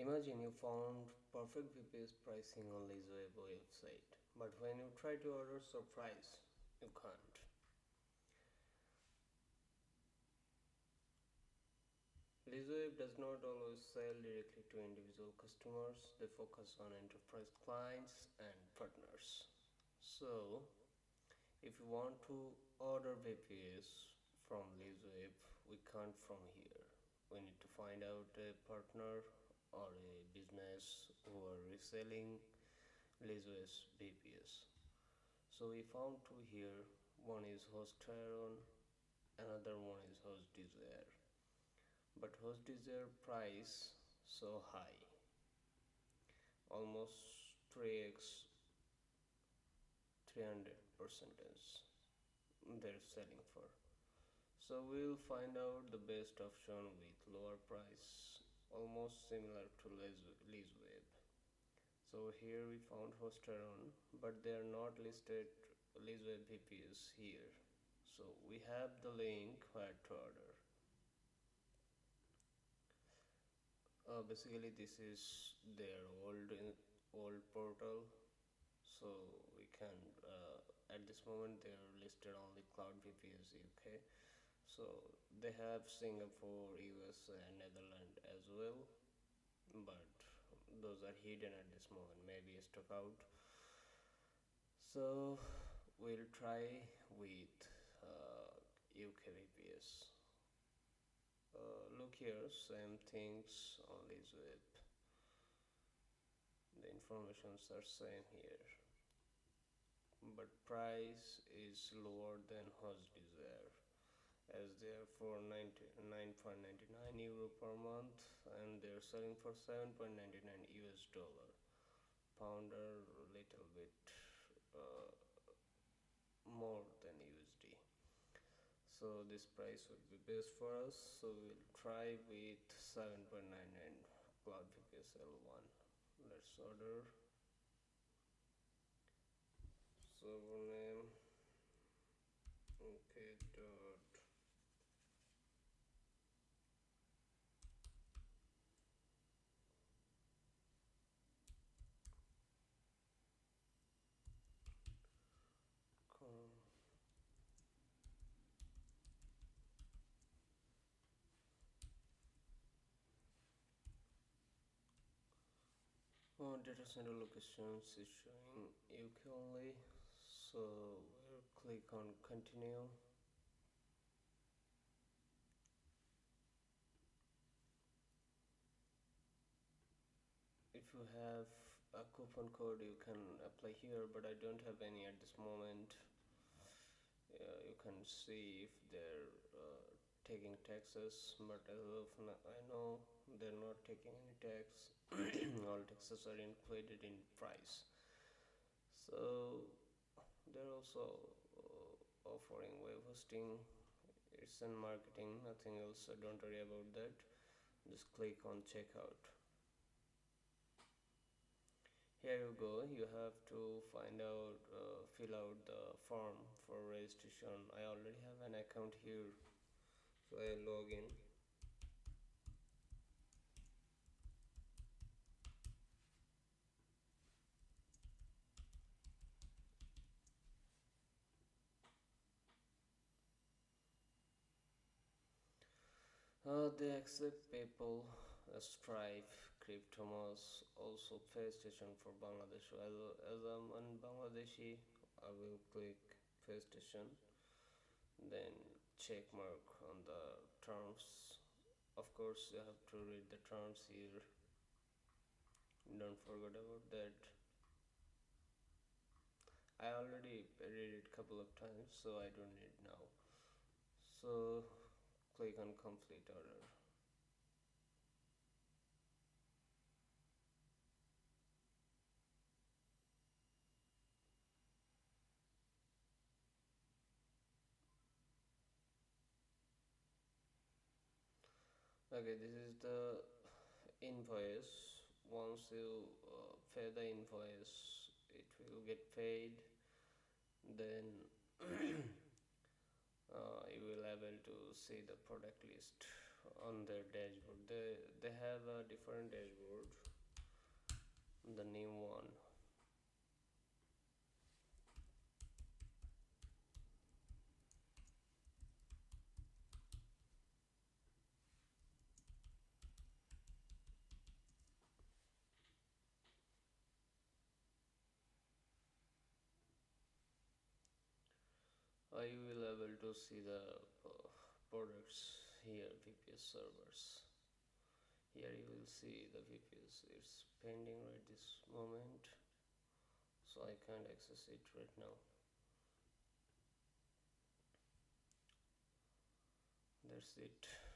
Imagine you found perfect VPS pricing on Leaseweb website, but when you try to order surprise, you can't. Leaseweb does not always sell directly to individual customers, they focus on enterprise clients and partners. So, if you want to order VPS from Leaseweb, we can't from here. We need to find out a partner or a business who are reselling Leaseweb VPS. So we found two here. One is HOSTARON, another one is HostDesire. But HostDesire price so high, almost 3x 300% they're selling for. So we'll find out the best option with lower price, almost similar to Leaseweb. So here we found HOSTARON, but they are not listed Leaseweb VPS here. So we have the link where to order. Basically, this is their old portal. So we can at this moment they are listed only Cloud VPS UK. So they have Singapore, US, and Netherlands as well, but those are hidden at this moment, maybe stuck out. So we'll try with UK VPS. Look here, same things on Leaseweb. The informations are same here, but price is lower than HostDesire, as they are for 99.99 euro per month, and they are selling for 7.99 US dollar. Pounder little bit more than USD. So this price would be best for us. So we'll try with 7.99 Cloud VPS L1. Let's order. Server name. Okay. Dot. Com. Data center locations is showing UK only, so we'll click on continue. If you have a coupon code, you can apply here, but I don't have any at this moment. You can see if they're taking taxes, but as of now, I know they're not taking any tax. All taxes are included in price. So they're also offering web hosting. It's in marketing, nothing else, so don't worry about that. Just click on checkout. Here you go, you have to fill out the form for registration. I already have an account here, so I log in. They accept PayPal, Stripe, Cryptomas, also PlayStation for Bangladesh. As I'm in Bangladeshi, I will click PlayStation, then check mark on the terms. Of course, you have to read the terms here. Don't forget about that. I already read it a couple of times, so I don't need now. So click on complete order. Okay, this is the invoice. Once you pay the invoice, it will get paid. Then you will able to see the product list on their dashboard. They have a different dashboard, the new one. You will able to see the products here, VPS servers. Here you will see the VPS. It's pending right this moment, so I can't access it right now. That's it.